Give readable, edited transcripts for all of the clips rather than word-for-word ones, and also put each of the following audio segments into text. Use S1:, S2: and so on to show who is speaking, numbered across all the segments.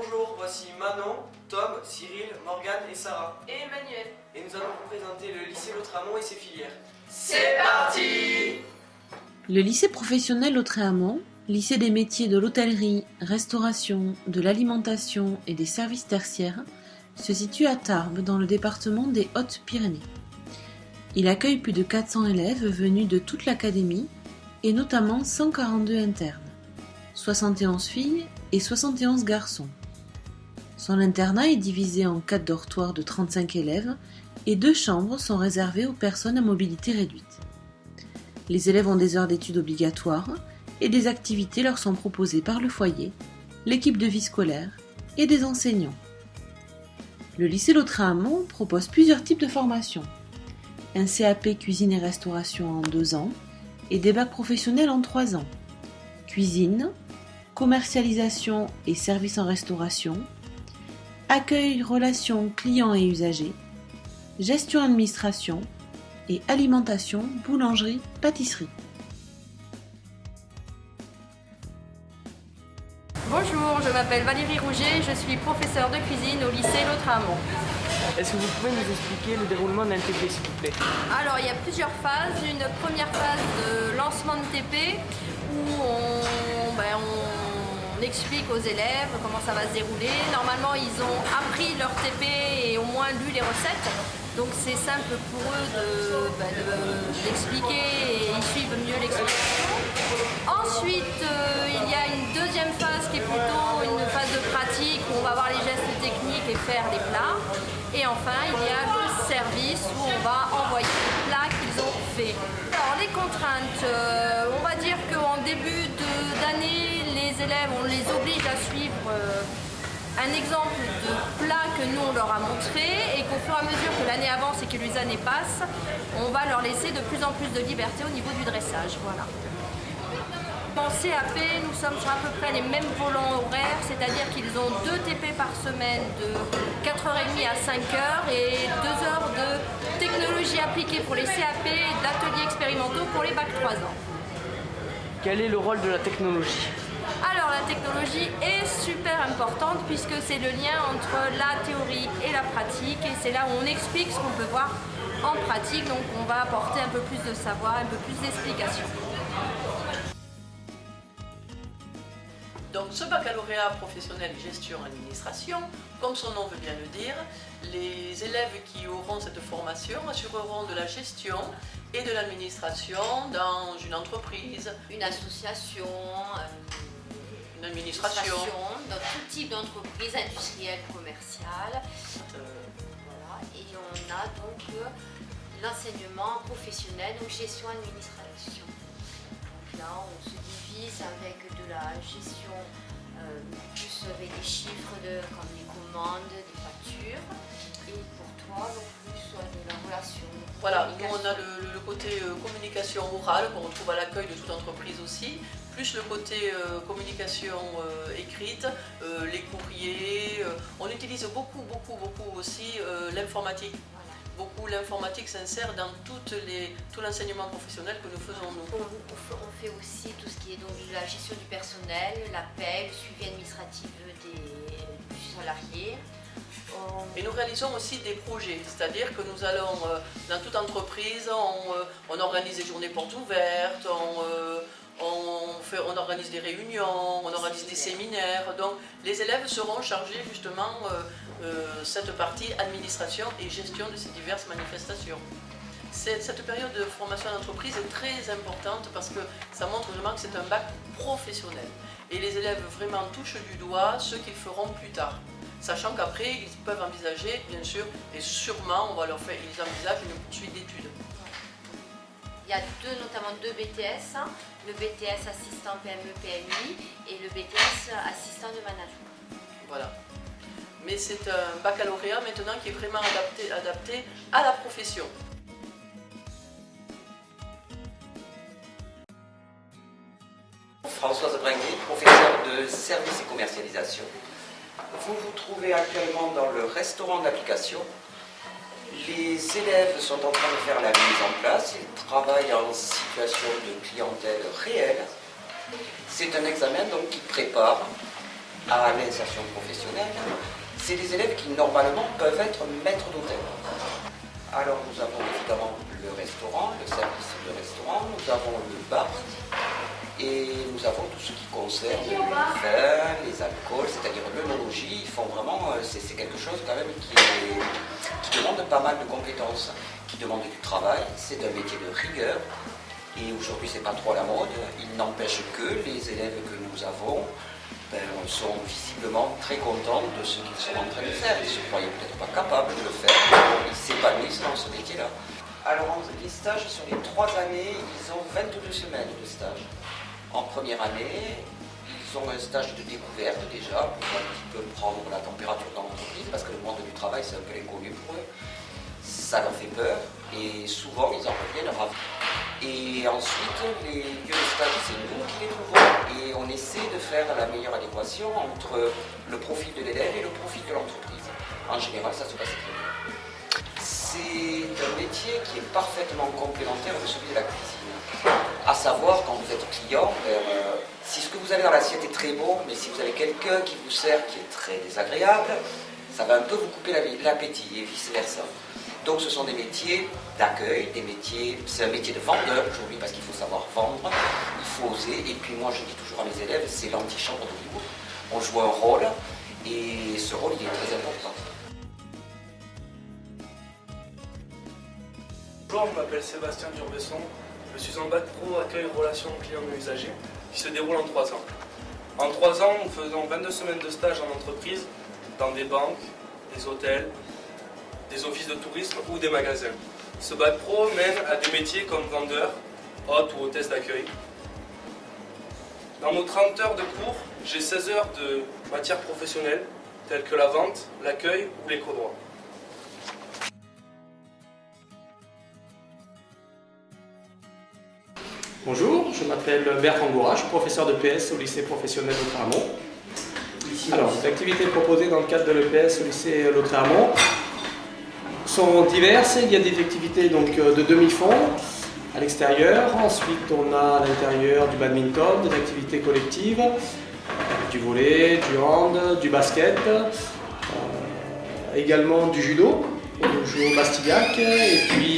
S1: Bonjour, voici Manon, Tom, Cyril, Morgane et Sarah.
S2: Et Emmanuel.
S1: Et nous allons vous présenter le lycée Lautréamont et ses filières.
S2: C'est parti!
S3: Le lycée professionnel Lautréamont, lycée des métiers de l'hôtellerie, restauration, de l'alimentation et des services tertiaires, se situe à Tarbes dans le département des Hautes-Pyrénées. Il accueille plus de 400 élèves venus de toute l'académie et notamment 142 internes, 71 filles et 71 garçons. Son internat est divisé en 4 dortoirs de 35 élèves et 2 chambres sont réservées aux personnes à mobilité réduite. Les élèves ont des heures d'études obligatoires et des activités leur sont proposées par le foyer, l'équipe de vie scolaire et des enseignants. Le lycée Lautréamont propose plusieurs types de formations. Un CAP cuisine et restauration en 2 ans et des bacs professionnels en 3 ans. Cuisine, commercialisation et services en restauration, accueil, relations clients et usagers, gestion administration et alimentation, boulangerie, pâtisserie.
S2: Bonjour, je m'appelle Valérie Rouget, je suis professeure de cuisine au lycée Lautréamont.
S1: Est-ce que vous pouvez nous expliquer le déroulement d'un TP, s'il vous plaît?
S2: Alors, il y a plusieurs phases. Une première phase de lancement de TP où on explique aux élèves comment ça va se dérouler. Normalement, ils ont appris leur TP et au moins lu les recettes. Donc c'est simple pour eux d'expliquer et ils suivent mieux l'explication. Ensuite, il y a une deuxième phase qui est plutôt une phase de pratique où on va voir les gestes techniques et faire les plats. Et enfin, il y a le service où on va envoyer les plats qu'ils ont faits. Alors les contraintes, on va dire qu'en début d'année, les élèves, on les oblige à suivre un exemple de plat que nous on leur a montré et qu'au fur et à mesure que l'année avance et que les années passent, on va leur laisser de plus en plus de liberté au niveau du dressage. Voilà. En CAP, nous sommes sur à peu près les mêmes volants horaires, c'est-à-dire qu'ils ont 2 TP par semaine de 4h30 à 5h et 2 heures de technologie appliquée pour les CAP et d'ateliers expérimentaux pour les bacs 3 ans.
S1: Quel est le rôle de la technologie?
S2: Alors la technologie est super importante puisque c'est le lien entre la théorie et la pratique et c'est là où on explique ce qu'on peut voir en pratique, donc on va apporter un peu plus de savoir, un peu plus d'explication.
S4: Donc ce baccalauréat professionnel gestion-administration, comme son nom veut bien le dire, les élèves qui auront cette formation assureront de la gestion et de l'administration dans une entreprise,
S5: une association,
S4: une administration,
S5: dans tout type d'entreprise industrielle, commerciale. Voilà. Et on a donc l'enseignement professionnel, donc gestion-administration. Là, on se divise avec de la gestion, plus avec des chiffres comme les commandes, des factures, et pour toi, donc plus de la relation.
S4: Voilà, nous on a le côté communication orale qu'on retrouve à l'accueil de toute entreprise aussi, plus le côté communication écrite, les courriers. On utilise beaucoup aussi l'informatique. Beaucoup l'informatique s'insère dans tout l'enseignement professionnel que nous faisons nous.
S5: On fait aussi tout ce qui est donc la gestion du personnel, la paie, le suivi administratif du salarié.
S4: Et nous réalisons aussi des projets, c'est-à-dire que nous allons dans toute entreprise, on organise des journées portes ouvertes, on organise des réunions, on organise des séminaires. Donc les élèves seront chargés justement cette partie administration et gestion de ces diverses manifestations. Cette période de formation d'entreprise est très importante parce que ça montre vraiment que c'est un bac professionnel. Et les élèves vraiment touchent du doigt ce qu'ils feront plus tard. Sachant qu'après, ils peuvent envisager, bien sûr, et sûrement, ils envisagent une poursuite d'études.
S5: Il y a notamment deux BTS, le BTS assistant PME-PMI et le BTS assistant de management.
S4: Voilà. Mais c'est un baccalauréat maintenant qui est vraiment adapté à la profession.
S6: Françoise Bringuet, professeure de services et commercialisation. Vous vous trouvez actuellement dans le restaurant d'application. Les élèves sont en train de faire la mise en place, ils travaillent en situation de clientèle réelle. C'est un examen donc qu'ils préparent à l'insertion professionnelle, c'est des élèves qui normalement peuvent être maîtres d'hôtel. Alors nous avons évidemment le restaurant, le service de restaurant, nous avons le bar et nous avons tout ce qui concerne le vin, les alcools, c'est-à-dire l'œnologie. Ils font vraiment, c'est quelque chose quand même qui demande pas mal de compétences, qui demande du travail. C'est un métier de rigueur et aujourd'hui c'est pas trop à la mode. Il n'empêche que les élèves que nous avons sont visiblement très contents de ce qu'ils sont en train de faire. Ils ne se croyaient peut-être pas capables de le faire, mais ils s'épanouissent dans ce métier-là. Alors les stages sur les 3 années, ils ont 22 semaines de stage. En première année, ils ont un stage de découverte déjà, pour un petit peu prendre la température dans l'entreprise, parce que le monde du travail c'est un peu inconnu pour eux. Ça leur fait peur et souvent ils en reviennent ravis. Et ensuite, les lieux de stage, c'est nous qui les trouvons et on essaie de faire la meilleure adéquation entre le profil de l'élève et le profil de l'entreprise. En général, ça se passe très bien. C'est un métier qui est parfaitement complémentaire de celui de la cuisine. À savoir, quand vous êtes client, si ce que vous avez dans l'assiette est très bon, mais si vous avez quelqu'un qui vous sert qui est très désagréable, ça va un peu vous couper l'appétit et vice-versa. Donc ce sont des métiers d'accueil, c'est un métier de vendeur aujourd'hui parce qu'il faut savoir vendre, il faut oser. Et puis moi je dis toujours à mes élèves, c'est l'antichambre d'Hollywood. On joue un rôle et ce rôle il est très important.
S7: Bonjour, je m'appelle Sébastien Durbesson. Je suis en bac pro accueil relations clients et usagers qui se déroule en 3 ans. En 3 ans, nous faisons 22 semaines de stage en entreprise, dans des banques, des hôtels, des offices de tourisme ou des magasins. Ce bac pro mène à des métiers comme vendeur, hôte ou hôtesse d'accueil. Dans nos 30 heures de cours, j'ai 16 heures de matières professionnelles telles que la vente, l'accueil ou l'éco-droit.
S8: Bonjour, je m'appelle Bertrand Goura, je suis professeur de PS au lycée professionnel Lautréamont. Alors, les activités proposées dans le cadre de l'EPS au lycée Lautréamont sont diverses. Il y a des activités donc, de demi-fond à l'extérieur. Ensuite, on a à l'intérieur du badminton, des activités collectives, du volley, du hand, du basket, également du judo. On joue au Bastillac et puis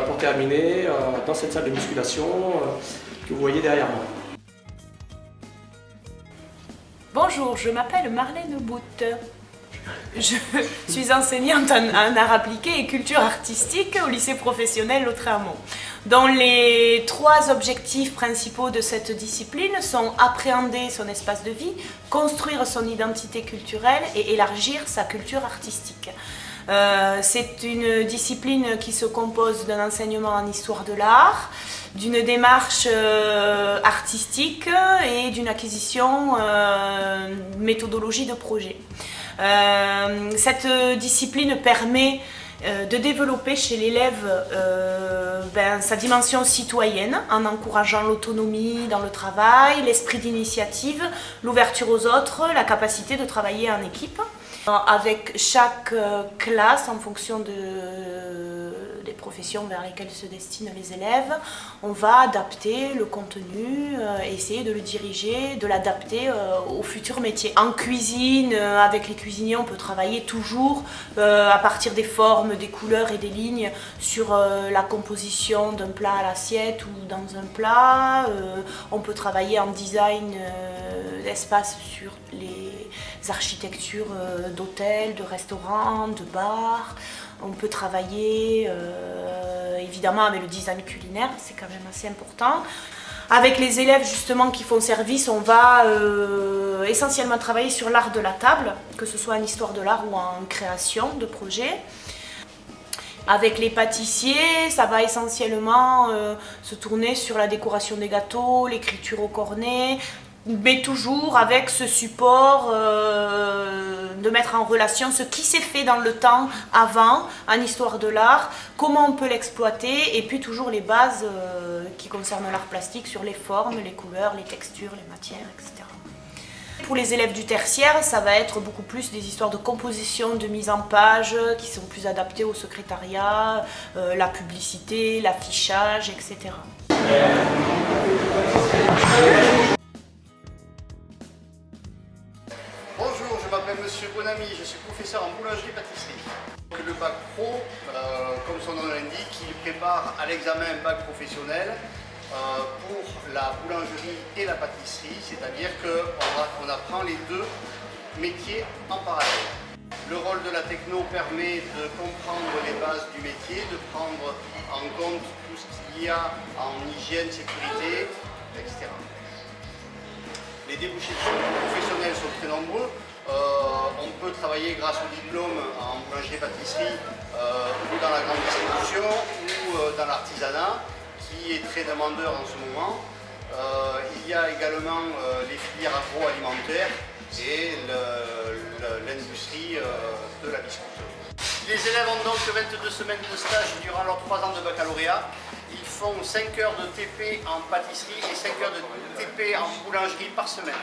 S8: pour terminer dans cette salle de musculation que vous voyez derrière moi.
S9: Bonjour, je m'appelle Marlène Bout. Je suis enseignante en art appliqué et culture artistique au lycée professionnel Lautréamont, dont les 3 objectifs principaux de cette discipline sont appréhender son espace de vie, construire son identité culturelle et élargir sa culture artistique. C'est une discipline qui se compose d'un enseignement en histoire de l'art, d'une démarche artistique et d'une acquisition méthodologie de projet. Cette discipline permet de développer chez l'élève sa dimension citoyenne en encourageant l'autonomie dans le travail, l'esprit d'initiative, l'ouverture aux autres, la capacité de travailler en équipe. Avec chaque classe, en fonction des professions vers lesquelles se destinent les élèves, on va adapter le contenu, essayer de le diriger, de l'adapter au futur métier. En cuisine, avec les cuisiniers, on peut travailler toujours à partir des formes, des couleurs et des lignes sur la composition d'un plat à l'assiette ou dans un plat. On peut travailler en design d'espace sur les architectures d'hôtels, de restaurants, de bars. On peut travailler évidemment avec le design culinaire, c'est quand même assez important. Avec les élèves justement qui font service, on va essentiellement travailler sur l'art de la table, que ce soit en histoire de l'art ou en création de projets. Avec les pâtissiers, ça va essentiellement se tourner sur la décoration des gâteaux, l'écriture au cornet, mais toujours avec ce support de mettre en relation ce qui s'est fait dans le temps avant, en histoire de l'art, comment on peut l'exploiter, et puis toujours les bases qui concernent l'art plastique sur les formes, les couleurs, les textures, les matières, etc. Pour les élèves du tertiaire, ça va être beaucoup plus des histoires de composition, de mise en page, qui sont plus adaptées au secrétariat, la publicité, l'affichage, etc.
S10: Monsieur Bonamy, je suis professeur en boulangerie-pâtisserie. Le bac pro, comme son nom l'indique, il prépare à l'examen un bac professionnel pour la boulangerie et la pâtisserie, c'est-à-dire qu'on apprend les deux métiers en parallèle. Le rôle de la techno permet de comprendre les bases du métier, de prendre en compte tout ce qu'il y a en hygiène, sécurité, etc. Les débouchés professionnels sont très nombreux. On peut travailler grâce au diplôme en boulangerie-pâtisserie ou dans la grande distribution ou dans l'artisanat qui est très demandeur en ce moment. Il y a également les filières agroalimentaires et l'industrie de la biscuiterie. Les élèves ont donc 22 semaines de stage durant leurs 3 ans de baccalauréat. Ils font 5 heures de TP en pâtisserie et 5 heures de TP en boulangerie par semaine.